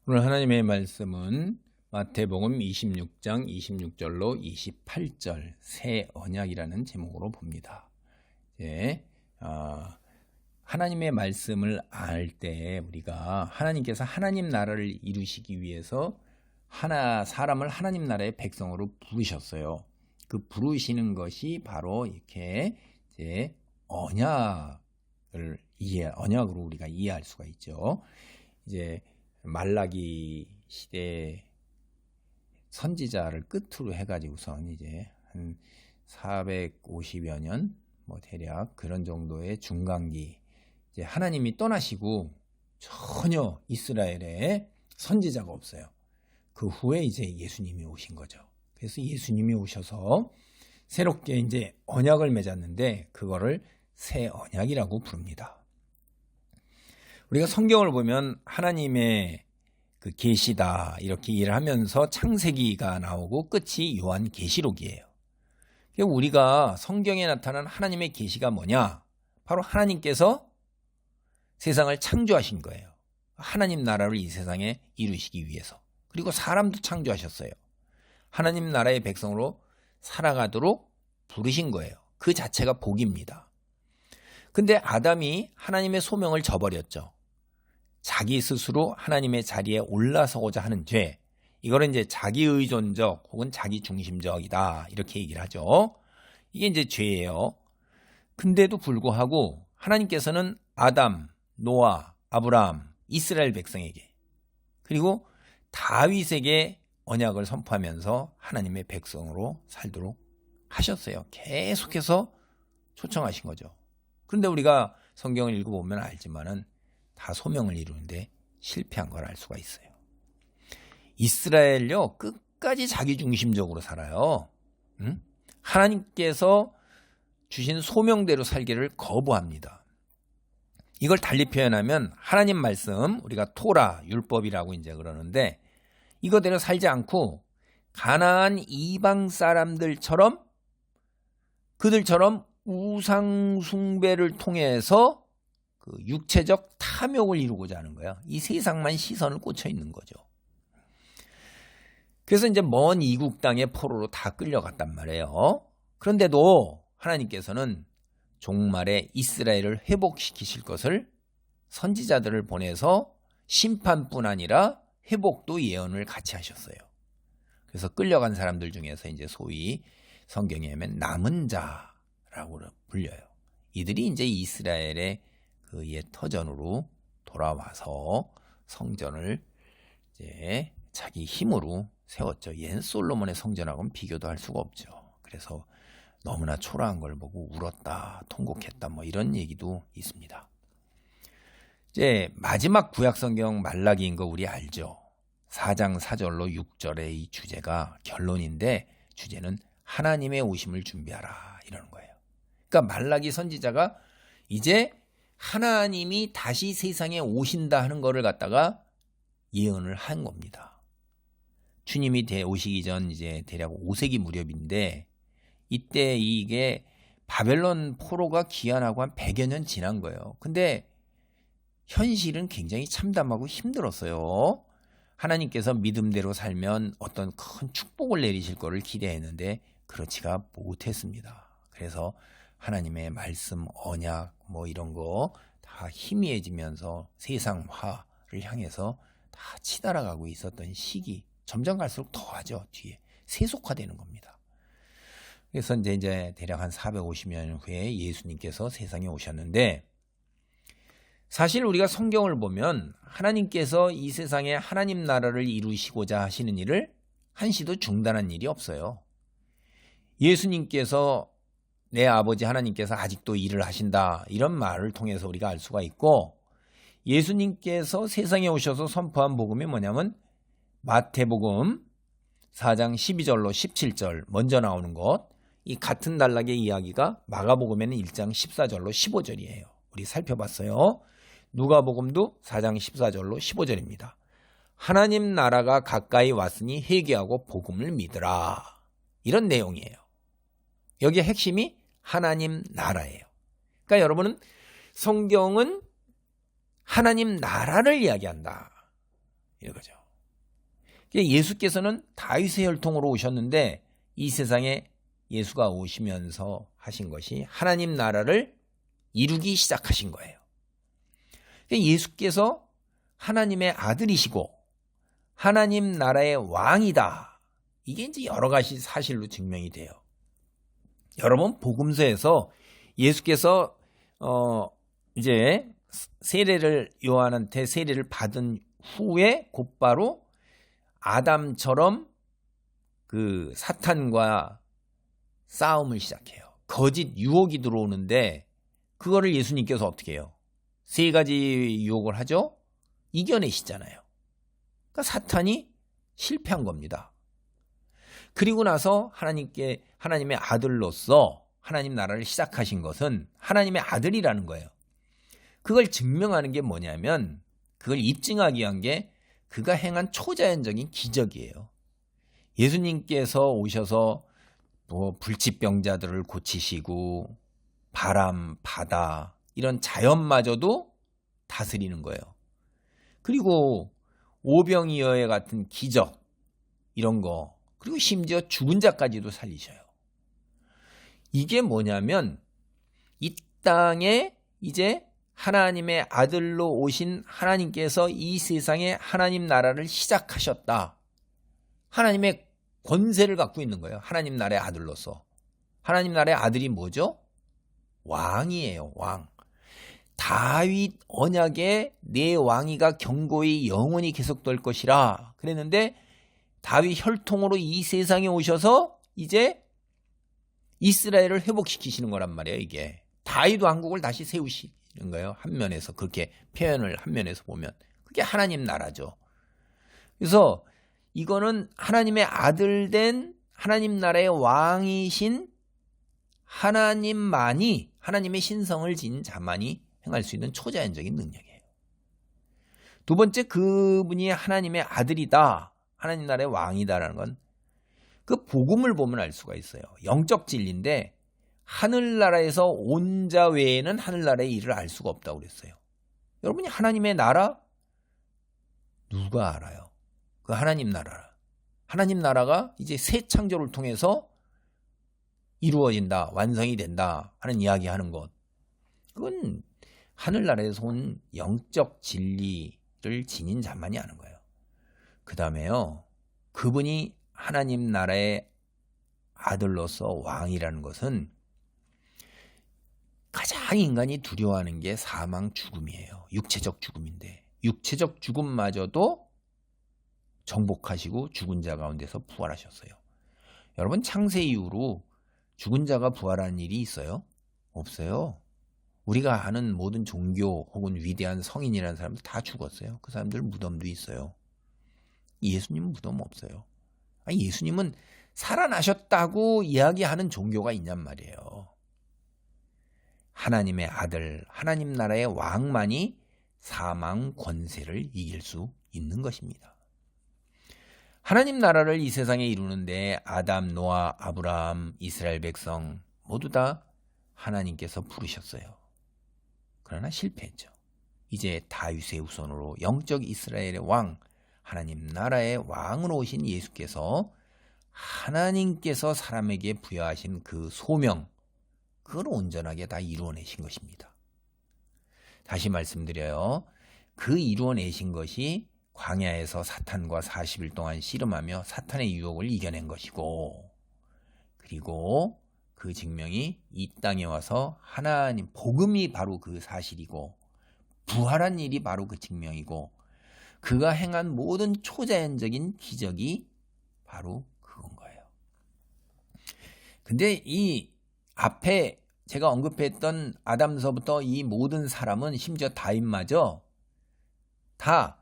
오늘 하나님의 말씀은 마태복음 26장 26절로 28절 새 언약이라는 제목으로 봅니다. 하나님의 말씀을 알 때 우리가 하나님께서 하나님 나라를 이루시기 위해서 사람을 하나님 나라의 백성으로 부르셨어요. 그 부르시는 것이 바로 이렇게 언약으로 우리가 이해할 수가 있죠. 말라기 시대 선지자를 끝으로 해가지고선 한 450여 년 대략 그런 정도의 중간기 하나님이 떠나시고 전혀 이스라엘에 선지자가 없어요. 그 후에 예수님이 오신 거죠. 그래서 예수님이 오셔서 새롭게 언약을 맺었는데 그거를 새 언약이라고 부릅니다. 우리가 성경을 보면 하나님의 그 계시다 이렇게 일을 하면서 창세기가 나오고 끝이 요한계시록이에요. 우리가 성경에 나타난 하나님의 계시가 뭐냐? 바로 하나님께서 세상을 창조하신 거예요. 하나님 나라를 이 세상에 이루시기 위해서. 그리고 사람도 창조하셨어요. 하나님 나라의 백성으로 살아가도록 부르신 거예요. 그 자체가 복입니다. 근데 아담이 하나님의 소명을 저버렸죠. 자기 스스로 하나님의 자리에 올라서고자 하는 죄, 이거를 자기의존적 혹은 자기중심적이다 이렇게 얘기를 하죠. 이게 죄예요. 근데도 불구하고 하나님께서는 아담, 노아, 아브라함, 이스라엘 백성에게 그리고 다윗에게 언약을 선포하면서 하나님의 백성으로 살도록 하셨어요. 계속해서 초청하신 거죠. 그런데 우리가 성경을 읽어보면 알지만은 다 소명을 이루는데 실패한 걸 알 수가 있어요. 이스라엘요 끝까지 자기중심적으로 살아요. 하나님께서 주신 소명대로 살기를 거부합니다. 이걸 달리 표현하면 하나님 말씀, 우리가 토라, 율법이라고 그러는데 이거대로 살지 않고 가나안 이방 사람들처럼 그들처럼 우상 숭배를 통해서 그 육체적 탐욕을 이루고자 하는 거야. 이 세상만 시선을 꽂혀 있는 거죠. 그래서 먼 이국 땅의 포로로 다 끌려갔단 말이에요. 그런데도 하나님께서는 종말에 이스라엘을 회복시키실 것을 선지자들을 보내서 심판뿐 아니라 회복도 예언을 같이 하셨어요. 그래서 끌려간 사람들 중에서 소위 성경에 하면 남은 자라고 불려요. 이들이 이스라엘의 그 옛 터전으로 돌아와서 성전을 자기 힘으로 세웠죠. 옛 솔로몬의 성전하고는 비교도 할 수가 없죠. 그래서 너무나 초라한 걸 보고 울었다, 통곡했다 이런 얘기도 있습니다. 마지막 구약 성경 말라기인 거 우리 알죠. 4장 4절로 6절의 이 주제가 결론인데 주제는 하나님의 오심을 준비하라 이러는 거예요. 그러니까 말라기 선지자가 이제 하나님이 다시 세상에 오신다 하는 거를 갖다가 예언을 한 겁니다. 주님이 오시기 전 대략 5세기 무렵인데 이때 이게 바벨론 포로가 귀환하고 한 100여 년 지난 거예요. 근데 현실은 굉장히 참담하고 힘들었어요. 하나님께서 믿음대로 살면 어떤 큰 축복을 내리실 거를 기대했는데 그렇지가 못했습니다. 그래서 하나님의 말씀, 언약 이런 거 다 희미해지면서 세상화를 향해서 다 치달아가고 있었던 시기, 점점 갈수록 더하죠. 뒤에 세속화되는 겁니다. 그래서 대략 한 450년 후에 예수님께서 세상에 오셨는데 사실 우리가 성경을 보면 하나님께서 이 세상에 하나님 나라를 이루시고자 하시는 일을 한시도 중단한 일이 없어요. 예수님께서 내 아버지 하나님께서 아직도 일을 하신다 이런 말을 통해서 우리가 알 수가 있고 예수님께서 세상에 오셔서 선포한 복음이 뭐냐면 마태복음 4장 12절로 17절 먼저 나오는 것, 이 같은 단락의 이야기가 마가복음에는 1장 14절로 15절이에요. 우리 살펴봤어요. 누가복음도 4장 14절로 15절입니다. 하나님 나라가 가까이 왔으니 회개하고 복음을 믿으라 이런 내용이에요. 여기에 핵심이 하나님 나라예요. 그러니까 여러분은 성경은 하나님 나라를 이야기한다. 이거죠. 예수께서는 다윗의 혈통으로 오셨는데 이 세상에 예수가 오시면서 하신 것이 하나님 나라를 이루기 시작하신 거예요. 예수께서 하나님의 아들이시고 하나님 나라의 왕이다. 이게 이제 여러 가지 사실로 증명이 돼요. 여러분 복음서에서 예수께서 이제 요한한테 세례를 받은 후에 곧바로 아담처럼 그 사탄과 싸움을 시작해요. 거짓 유혹이 들어오는데 그거를 예수님께서 어떻게 해요? 세 가지 유혹을 하죠? 이겨내시잖아요. 그러니까 사탄이 실패한 겁니다. 그리고 나서 하나님의 아들로서 하나님 나라를 시작하신 것은 하나님의 아들이라는 거예요. 그걸 증명하는 게 뭐냐면 그걸 입증하기 위한 게 그가 행한 초자연적인 기적이에요. 예수님께서 오셔서 불치병자들을 고치시고 바람, 바다 이런 자연마저도 다스리는 거예요. 그리고 오병이어의 같은 기적 이런 거 그리고 심지어 죽은 자까지도 살리셔요. 이게 뭐냐면 이 땅에 이제 하나님의 아들로 오신 하나님께서 이 세상에 하나님 나라를 시작하셨다. 하나님의 권세를 갖고 있는 거예요. 하나님 나라의 아들로서. 하나님 나라의 아들이 뭐죠? 왕이에요. 왕. 다윗 언약에 내 왕위가 경고히 영원히 계속될 것이라 그랬는데 다윗 혈통으로 이 세상에 오셔서 이제 이스라엘을 회복시키시는 거란 말이에요. 이게 다윗 왕국을 다시 세우시는 거예요. 한 면에서 그렇게 표현을 한 면에서 보면 그게 하나님 나라죠. 그래서 이거는 하나님의 아들 된 하나님 나라의 왕이신 하나님만이 하나님의 신성을 지닌 자만이 행할 수 있는 초자연적인 능력이에요. 두 번째 그분이 하나님의 아들이다. 하나님 나라의 왕이다라는 건 그 복음을 보면 알 수가 있어요. 영적 진리인데 하늘나라에서 온 자 외에는 하늘나라의 일을 알 수가 없다고 그랬어요. 여러분이 하나님의 나라 누가 알아요? 그 하나님 나라. 하나님 나라가 이제 새 창조를 통해서 이루어진다, 완성이 된다 하는 이야기하는 것. 그건 하늘나라에서 온 영적 진리를 지닌 자만이 아는 거예요. 그 다음에요. 그분이 하나님 나라의 아들로서 왕이라는 것은 가장 인간이 두려워하는 게 사망 죽음이에요. 육체적 죽음인데 육체적 죽음마저도 정복하시고 죽은 자 가운데서 부활하셨어요. 여러분 창세 이후로 죽은 자가 부활하는 일이 있어요? 없어요. 우리가 아는 모든 종교 혹은 위대한 성인이라는 사람들 다 죽었어요. 그 사람들 무덤도 있어요. 예수님은 무덤 없어요. 아니, 예수님은 살아나셨다고 이야기하는 종교가 있냔 말이에요. 하나님의 아들, 하나님 나라의 왕만이 사망 권세를 이길 수 있는 것입니다. 하나님 나라를 이 세상에 이루는데 아담, 노아, 아브라함, 이스라엘 백성 모두 다 하나님께서 부르셨어요. 그러나 실패했죠. 이제 다윗의 후손으로 영적 이스라엘의 왕, 하나님 나라의 왕으로 오신 예수께서 하나님께서 사람에게 부여하신 그 소명, 그걸 온전하게 다 이루어내신 것입니다. 다시 말씀드려요. 그 이루어내신 것이 광야에서 사탄과 40일 동안 씨름하며 사탄의 유혹을 이겨낸 것이고, 그리고 그 증명이 이 땅에 와서 하나님, 복음이 바로 그 사실이고, 부활한 일이 바로 그 증명이고, 그가 행한 모든 초자연적인 기적이 바로 그건 거예요. 근데 이 앞에 제가 언급했던 아담서부터 이 모든 사람은 심지어 다윗마저 다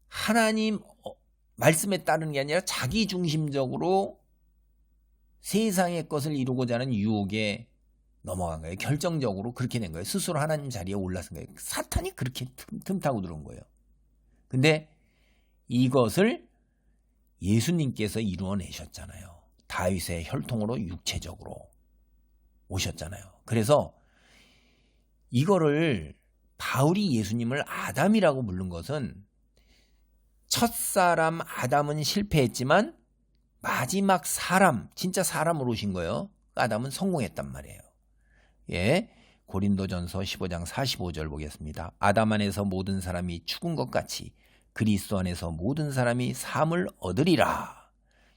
하나님 말씀에 따르는 게 아니라 자기 중심적으로 세상의 것을 이루고자 하는 유혹에 넘어간 거예요. 결정적으로 그렇게 된 거예요. 스스로 하나님 자리에 올라선 거예요. 사탄이 그렇게 틈타고 들어온 거예요. 근데 이것을 예수님께서 이루어내셨잖아요. 다윗의 혈통으로 육체적으로 오셨잖아요. 그래서 이거를 바울이 예수님을 아담이라고 부른 것은 첫사람 아담은 실패했지만 마지막 사람, 진짜 사람으로 오신 거예요. 아담은 성공했단 말이에요. 예, 고린도전서 15장 45절 보겠습니다. 아담 안에서 모든 사람이 죽은 것 같이 그리스도 안에서 모든 사람이 사함을 얻으리라.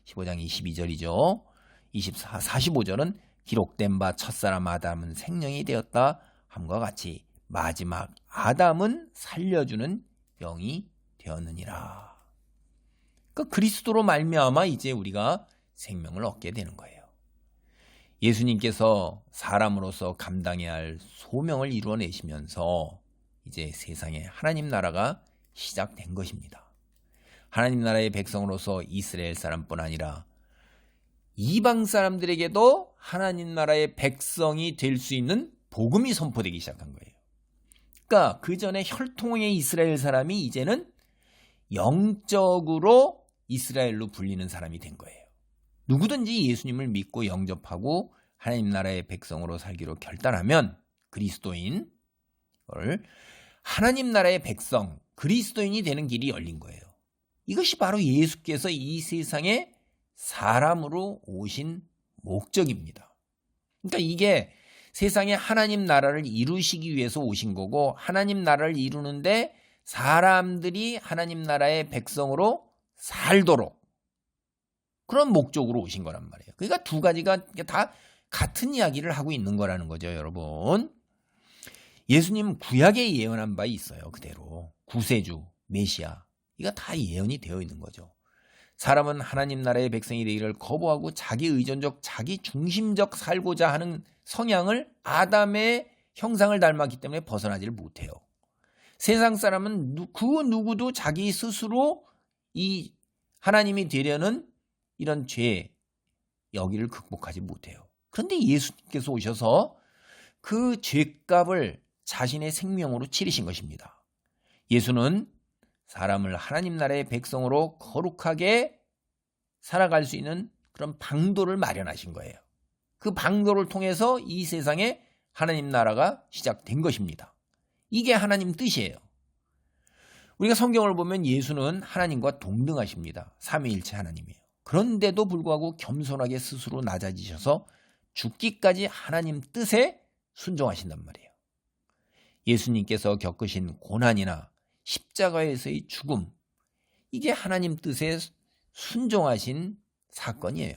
15장 22절이죠. 45절은 기록된 바 첫사람 아담은 생명이 되었다 함과 같이 마지막 아담은 살려주는 영이 되었느니라. 그 그리스도로 말미암아 이제 우리가 생명을 얻게 되는 거예요. 예수님께서 사람으로서 감당해야 할 소명을 이루어내시면서 이제 세상에 하나님 나라가 시작된 것입니다. 하나님 나라의 백성으로서 이스라엘 사람뿐 아니라 이방 사람들에게도 하나님 나라의 백성이 될 수 있는 복음이 선포되기 시작한 거예요. 그러니까 그 전에 혈통의 이스라엘 사람이 이제는 영적으로 이스라엘로 불리는 사람이 된 거예요. 누구든지 예수님을 믿고 영접하고 하나님 나라의 백성으로 살기로 결단하면 그리스도인, 하나님 나라의 백성, 그리스도인이 되는 길이 열린 거예요. 이것이 바로 예수께서 이 세상에 사람으로 오신 목적입니다. 그러니까 이게 세상에 하나님 나라를 이루시기 위해서 오신 거고 하나님 나라를 이루는데 사람들이 하나님 나라의 백성으로 살도록 그런 목적으로 오신 거란 말이에요. 그러니까 두 가지가 다 같은 이야기를 하고 있는 거라는 거죠, 여러분. 예수님 구약에 예언한 바 있어요. 그대로 구세주, 메시아 이거 다 예언이 되어 있는 거죠. 사람은 하나님 나라의 백성이 되기를 거부하고 자기 의존적, 자기 중심적 살고자 하는 성향을 아담의 형상을 닮았기 때문에 벗어나지를 못해요. 세상 사람은 그 누구도 자기 스스로 이 하나님이 되려는 이런 죄 여기를 극복하지 못해요. 그런데 예수님께서 오셔서 그 죄값을 자신의 생명으로 치르신 것입니다. 예수는 사람을 하나님 나라의 백성으로 거룩하게 살아갈 수 있는 그런 방도를 마련하신 거예요. 그 방도를 통해서 이 세상에 하나님 나라가 시작된 것입니다. 이게 하나님 뜻이에요. 우리가 성경을 보면 예수는 하나님과 동등하십니다. 삼위일체 하나님이에요. 그런데도 불구하고 겸손하게 스스로 낮아지셔서 죽기까지 하나님 뜻에 순종하신단 말이에요. 예수님께서 겪으신 고난이나 십자가에서의 죽음, 이게 하나님 뜻에 순종하신 사건이에요.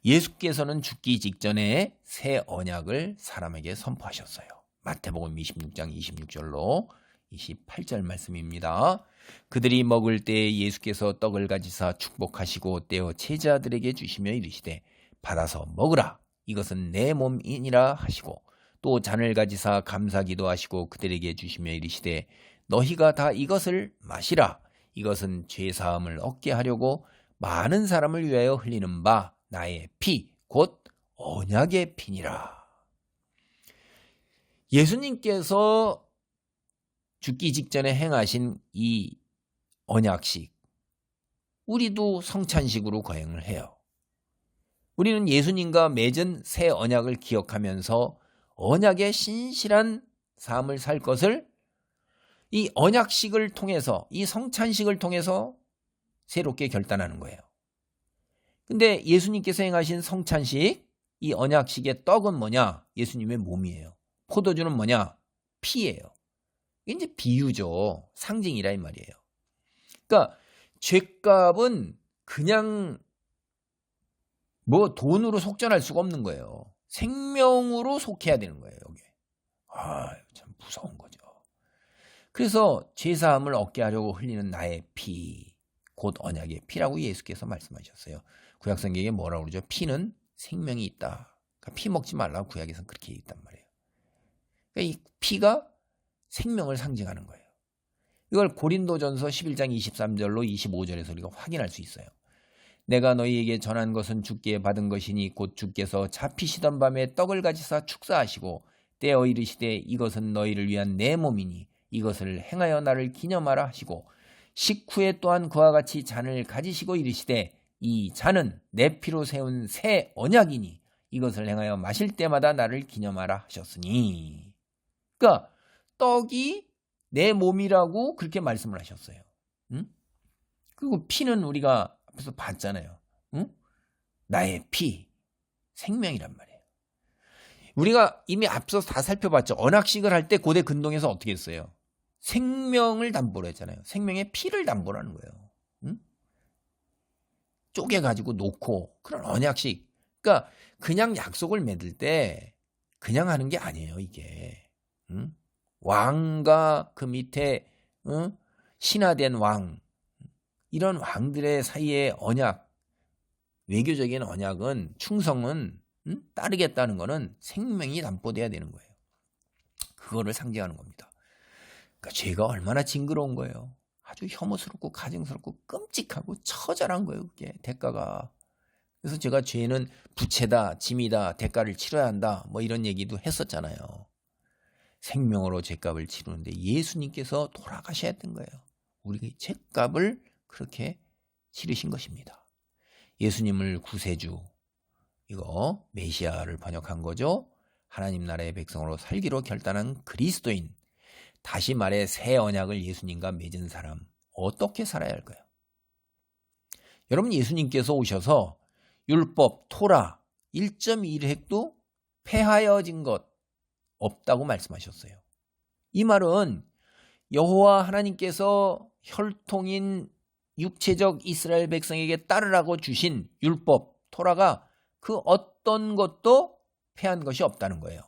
예수께서는 죽기 직전에 새 언약을 사람에게 선포하셨어요. 마태복음 26장 26절로 28절 말씀입니다. 그들이 먹을 때에 예수께서 떡을 가지사 축복하시고 떼어 제자들에게 주시며 이르시되 받아서 먹으라, 이것은 내 몸이니라 하시고 또 잔을 가지사 감사기도 하시고 그들에게 주시며 이르시되 너희가 다 이것을 마시라, 이것은 죄사함을 얻게 하려고 많은 사람을 위하여 흘리는 바 나의 피, 곧 언약의 피니라. 예수님께서 죽기 직전에 행하신 이 언약식, 우리도 성찬식으로 거행을 해요. 우리는 예수님과 맺은 새 언약을 기억하면서 언약의 신실한 삶을 살 것을 이 언약식을 통해서, 이 성찬식을 통해서 새롭게 결단하는 거예요. 근데 예수님께서 행하신 성찬식, 이 언약식의 떡은 뭐냐? 예수님의 몸이에요. 포도주는 뭐냐? 피예요. 이게 이제 비유죠. 상징이라 이 말이에요. 그러니까 죄값은 그냥 뭐 돈으로 속전할 수가 없는 거예요. 생명으로 속해야 되는 거예요, 여기. 참 무서운 거죠. 그래서 죄사함을 얻게 하려고 흘리는 나의 피, 곧 언약의 피라고 예수께서 말씀하셨어요. 구약성경에 뭐라고 그러죠? 피는 생명이 있다. 그러니까 피 먹지 말라고 구약에서는 그렇게 얘기했단 말이에요. 그러니까 이 피가 생명을 상징하는 거예요. 이걸 고린도전서 11장 23절로 25절에서 우리가 확인할 수 있어요. 내가 너희에게 전한 것은 주께 받은 것이니 곧 주께서 잡히시던 밤에 떡을 가지사 축사하시고 떼어 이르시되 이것은 너희를 위한 내 몸이니 이것을 행하여 나를 기념하라 하시고 식후에 또한 그와 같이 잔을 가지시고 이르시되 이 잔은 내 피로 세운 새 언약이니 이것을 행하여 마실 때마다 나를 기념하라 하셨으니. 그러니까 떡이 내 몸이라고 그렇게 말씀을 하셨어요. 응? 그리고 피는 우리가 앞에서 봤잖아요. 응? 나의 피, 생명이란 말이에요. 우리가 이미 앞서서 다 살펴봤죠. 언약식을 할 때 고대 근동에서 어떻게 했어요? 생명을 담보로 했잖아요. 생명의 피를 담보로 하는 거예요. 응? 쪼개가지고 놓고 그런 언약식. 그러니까 그냥 약속을 맺을 때 그냥 하는 게 아니에요, 이게. 응? 왕과 그 밑에 신하된 왕, 이런 왕들의 사이의 언약, 외교적인 언약은, 충성은 따르겠다는 거는 생명이 담보돼야 되는 거예요. 그거를 상징하는 겁니다. 그러니까 죄가 얼마나 징그러운 거예요. 아주 혐오스럽고 가증스럽고 끔찍하고 처절한 거예요. 그게 대가가. 그래서 제가 죄는 부채다, 짐이다, 대가를 치러야 한다, 뭐 이런 얘기도 했었잖아요. 생명으로 죄값을 치르는데 예수님께서 돌아가셔야 했던 거예요. 우리 죄값을 그렇게 치르신 것입니다. 예수님을 구세주, 이거 메시아를 번역한 거죠. 하나님 나라의 백성으로 살기로 결단한 그리스도인, 다시 말해 새 언약을 예수님과 맺은 사람, 어떻게 살아야 할까요? 여러분, 예수님께서 오셔서 율법, 토라 1.1획도 폐하여진 것 없다고 말씀하셨어요. 이 말은 여호와 하나님께서 혈통인 육체적 이스라엘 백성에게 따르라고 주신 율법, 토라가 그 어떤 것도 폐한 것이 없다는 거예요.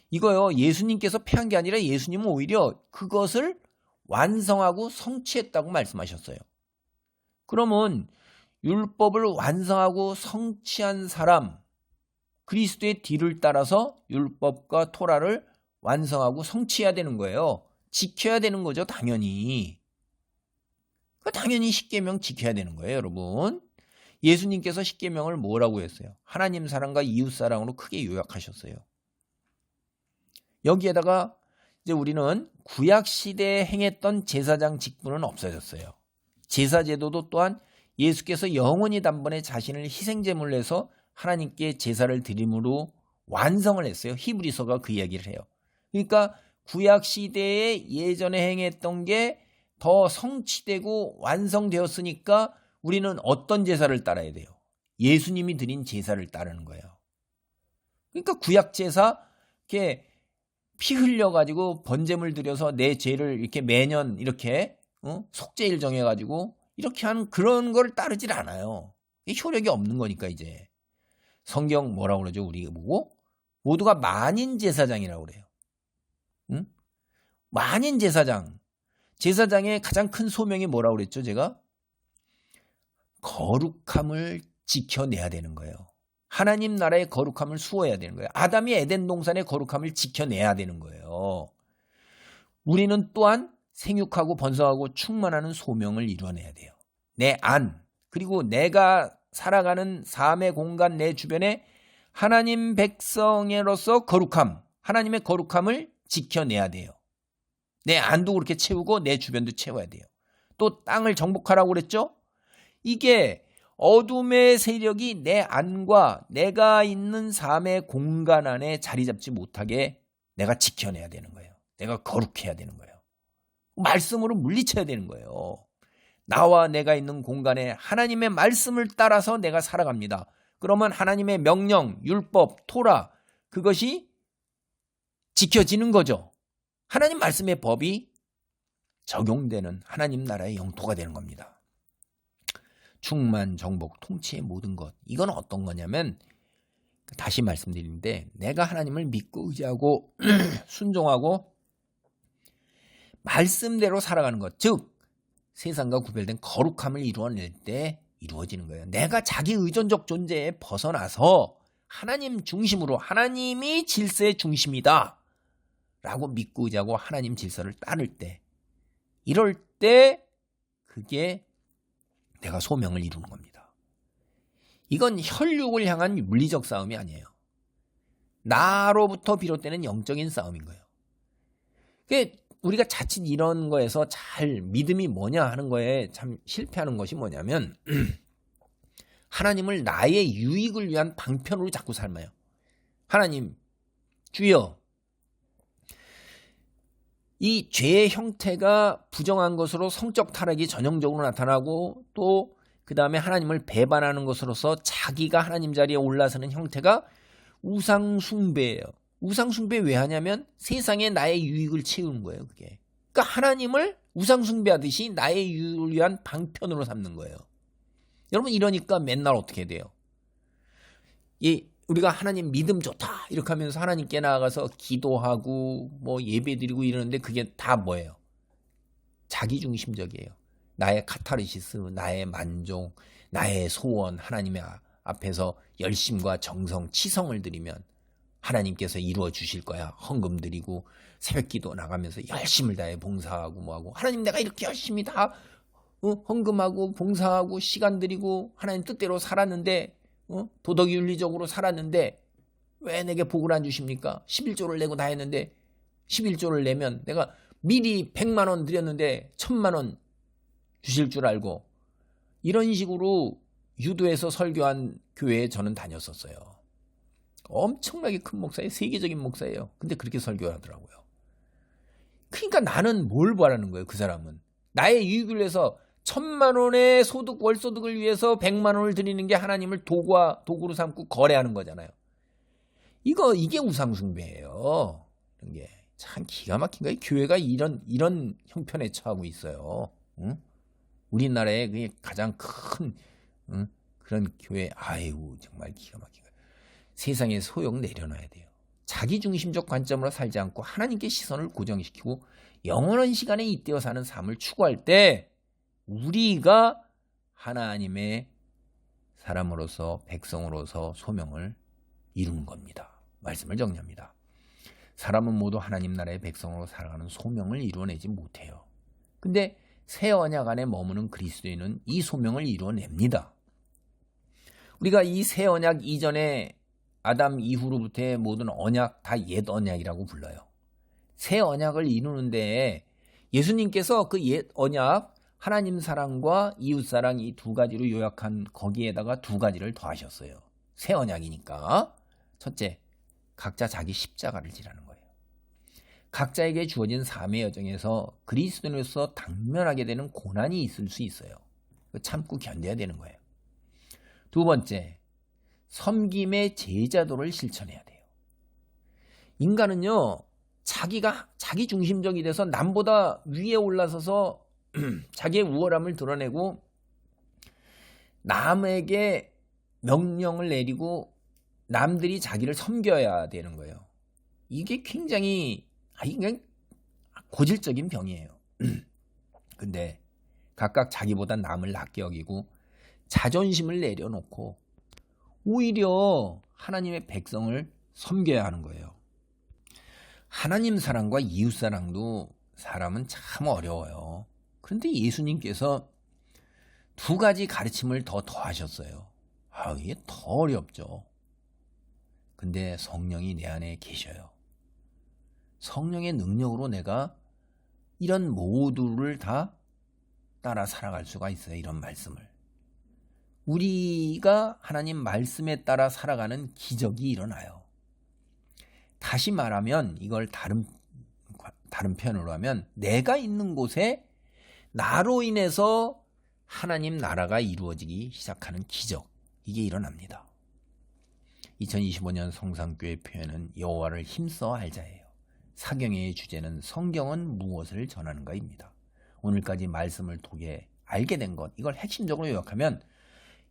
이거요, 예수님께서 폐한 게 아니라 예수님은 오히려 그것을 완성하고 성취했다고 말씀하셨어요. 그러면 율법을 완성하고 성취한 사람, 그리스도의 뒤를 따라서 율법과 토라를 완성하고 성취해야 되는 거예요. 지켜야 되는 거죠, 당연히. 당연히 십계명 지켜야 되는 거예요, 여러분. 예수님께서 십계명을 뭐라고 했어요? 하나님 사랑과 이웃 사랑으로 크게 요약하셨어요. 여기에다가 이제 우리는 구약 시대에 행했던 제사장 직분은 없어졌어요. 제사 제도도 또한 예수께서 영원히 단번에 자신을 희생제물로 해서 하나님께 제사를 드림으로 완성을 했어요. 히브리서가 그 이야기를 해요. 그러니까 구약 시대에 예전에 행했던 게 더 성취되고 완성되었으니까 우리는 어떤 제사를 따라야 돼요? 예수님이 드린 제사를 따르는 거예요. 그러니까 구약 제사, 이렇게 피 흘려가지고 번제물 드려서 내 죄를 이렇게 매년 이렇게 속죄일 정해가지고 이렇게 하는 그런 걸 따르질 않아요. 효력이 없는 거니까. 이제 성경 뭐라고 그러죠? 우리 보고 모두가 만인 제사장이라고 그래요. 응? 만인 제사장. 제사장의 가장 큰 소명이 뭐라고 그랬죠? 제가 거룩함을 지켜내야 되는 거예요. 하나님 나라의 거룩함을 수호해야 되는 거예요. 아담이 에덴 동산의 거룩함을 지켜내야 되는 거예요. 우리는 또한 생육하고 번성하고 충만하는 소명을 이루어내야 돼요. 내 안, 그리고 내가 살아가는 삶의 공간 내 주변에 하나님 백성으로서 거룩함, 하나님의 거룩함을 지켜내야 돼요. 내 안도 그렇게 채우고 내 주변도 채워야 돼요. 또 땅을 정복하라고 그랬죠? 이게 어둠의 세력이 내 안과 내가 있는 삶의 공간 안에 자리 잡지 못하게 내가 지켜내야 되는 거예요. 내가 거룩해야 되는 거예요. 말씀으로 물리쳐야 되는 거예요. 나와 내가 있는 공간에 하나님의 말씀을 따라서 내가 살아갑니다. 그러면 하나님의 명령, 율법, 토라, 그것이 지켜지는 거죠. 하나님 말씀의 법이 적용되는 하나님 나라의 영토가 되는 겁니다. 충만, 정복, 통치의 모든 것. 이건 어떤 거냐면, 다시 말씀드리는데, 내가 하나님을 믿고 의지하고 순종하고 말씀대로 살아가는 것, 즉 세상과 구별된 거룩함을 이루어낼 때 이루어지는 거예요. 내가 자기 의존적 존재에 벗어나서 하나님 중심으로, 하나님이 질서의 중심이다 라고 믿고 의지하고 하나님 질서를 따를 때, 이럴 때 그게 내가 소명을 이루는 겁니다. 이건 혈육을 향한 물리적 싸움이 아니에요. 나로부터 비롯되는 영적인 싸움인 거예요. 우리가 자칫 이런 거에서 잘 믿음이 뭐냐 하는 거에 참 실패하는 것이 뭐냐면 하나님을 나의 유익을 위한 방편으로 자꾸 삶아요. 하나님, 주여, 이 죄의 형태가 부정한 것으로 성적 타락이 전형적으로 나타나고 또 그 다음에 하나님을 배반하는 것으로서 자기가 하나님 자리에 올라서는 형태가 우상숭배예요. 우상숭배 왜 하냐면 세상에 나의 유익을 채우는 거예요. 그게. 그러니까 하나님을 우상숭배하듯이 나의 유익을 위한 방편으로 삼는 거예요. 여러분 이러니까 맨날 어떻게 돼요? 우리가 하나님 믿음 좋다 이렇게 하면서 하나님께 나아가서 기도하고 뭐 예배드리고 이러는데 그게 다 뭐예요? 자기중심적이에요. 나의 카타르시스, 나의 만족, 나의 소원 하나님의 앞에서 열심과 정성, 치성을 드리면 하나님께서 이루어 주실 거야. 헌금 드리고 새벽기도 나가면서 열심을 다해 봉사하고 뭐하고 하나님 내가 이렇게 열심히 다 헌금하고 봉사하고 시간 드리고 하나님 뜻대로 살았는데 도덕이 윤리적으로 살았는데 왜 내게 복을 안 주십니까? 11조를 내고 다 했는데 11조를 내면 내가 미리 100만 원 드렸는데 1000만 원 주실 줄 알고 이런 식으로 유도해서 설교한 교회에 저는 다녔었어요. 엄청나게 큰 목사예요. 세계적인 목사예요. 근데 그렇게 설교하더라고요. 그러니까 나는 뭘 바라는 거예요. 그 사람은. 나의 유익을 위해서 1000만 원의 소득, 월소득을 위해서 100만 원을 드리는 게 하나님을 도구로 삼고 거래하는 거잖아요. 이게 우상숭배예요. 이게 참 기가 막힌 거예요. 교회가 이런 형편에 처하고 있어요. 응? 우리나라의 그게 가장 큰 그런 교회, 아이고 정말 기가 막힌 거예요. 세상에 소용 내려놔야 돼요. 자기중심적 관점으로 살지 않고 하나님께 시선을 고정시키고 영원한 시간에 잇대어 사는 삶을 추구할 때 우리가 하나님의 사람으로서 백성으로서 소명을 이루는 겁니다. 말씀을 정리합니다. 사람은 모두 하나님 나라의 백성으로 살아가는 소명을 이루어내지 못해요. 근데 새 언약 안에 머무는 그리스도인은 이 소명을 이루어냅니다. 우리가 이 새 언약 이전에 아담 이후로부터의 모든 언약 다 옛 언약이라고 불러요. 새 언약을 이루는데 예수님께서 그 옛 언약 하나님 사랑과 이웃 사랑 이 두 가지로 요약한 거기에다가 두 가지를 더하셨어요. 새 언약이니까 첫째, 각자 자기 십자가를 지라는 거예요. 각자에게 주어진 삶의 여정에서 그리스도인으로서 당면하게 되는 고난이 있을 수 있어요. 참고 견뎌야 되는 거예요. 두 번째, 섬김의 제자도를 실천해야 돼요. 인간은요, 자기 중심적이 돼서 남보다 위에 올라서서 자기의 우월함을 드러내고 남에게 명령을 내리고 남들이 자기를 섬겨야 되는 거예요. 이게 굉장히 그냥 고질적인 병이에요. 근데 각각 자기보다 남을 낮게 여기고 자존심을 내려놓고 오히려 하나님의 백성을 섬겨야 하는 거예요. 하나님 사랑과 이웃 사랑도 사람은 참 어려워요. 그런데 예수님께서 두 가지 가르침을 더 더하셨어요. 이게 더 어렵죠. 근데 성령이 내 안에 계셔요. 성령의 능력으로 내가 이런 모두를 다 따라 살아갈 수가 있어요. 이런 말씀을. 우리가 하나님 말씀에 따라 살아가는 기적이 일어나요. 다시 말하면 이걸 다른 표현으로 하면 내가 있는 곳에 나로 인해서 하나님 나라가 이루어지기 시작하는 기적, 이게 일어납니다. 2025년 성산교회 표현은 여호와를 힘써 알자예요. 사경의 주제는 성경은 무엇을 전하는가입니다. 오늘까지 말씀을 통해 알게 된 것, 이걸 핵심적으로 요약하면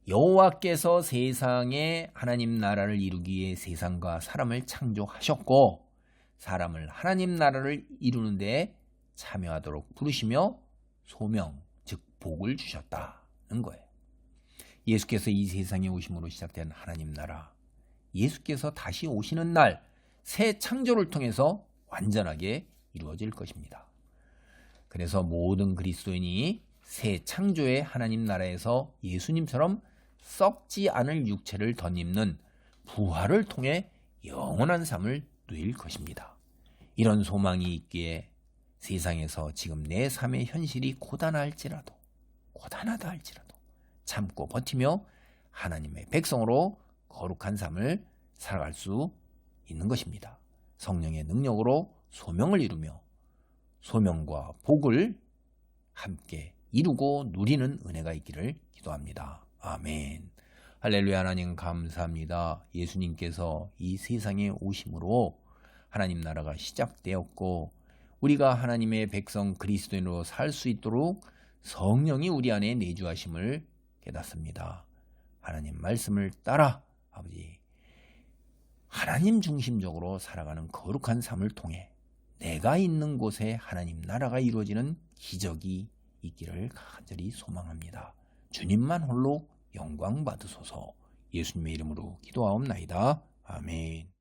여호와께서 세상에 하나님 나라를 이루기 위해 세상과 사람을 창조하셨고 사람을 하나님 나라를 이루는 데 참여하도록 부르시며 소명, 즉 복을 주셨다는 거예요. 예수께서 이 세상에 오심으로 시작된 하나님 나라, 예수께서 다시 오시는 날 새 창조를 통해서 완전하게 이루어질 것입니다. 그래서 모든 그리스도인이 새 창조의 하나님 나라에서 예수님처럼 썩지 않을 육체를 덧입는 부활을 통해 영원한 삶을 누릴 것입니다. 이런 소망이 있기에 세상에서 지금 내 삶의 현실이 고단하다 할지라도 참고 버티며 하나님의 백성으로 거룩한 삶을 살아갈 수 있는 것입니다. 성령의 능력으로 소명을 이루며 소명과 복을 함께 이루고 누리는 은혜가 있기를 기도합니다. 아멘. 할렐루야. 하나님 감사합니다. 예수님께서 이 세상에 오심으로 하나님 나라가 시작되었고 우리가 하나님의 백성 그리스도인으로 살 수 있도록 성령이 우리 안에 내주하심을 깨닫습니다. 하나님 말씀을 따라 아버지 하나님 중심적으로 살아가는 거룩한 삶을 통해 내가 있는 곳에 하나님 나라가 이루어지는 기적이 있기를 간절히 소망합니다. 주님만 홀로 영광 받으소서. 예수님의 이름으로 기도하옵나이다. 아멘.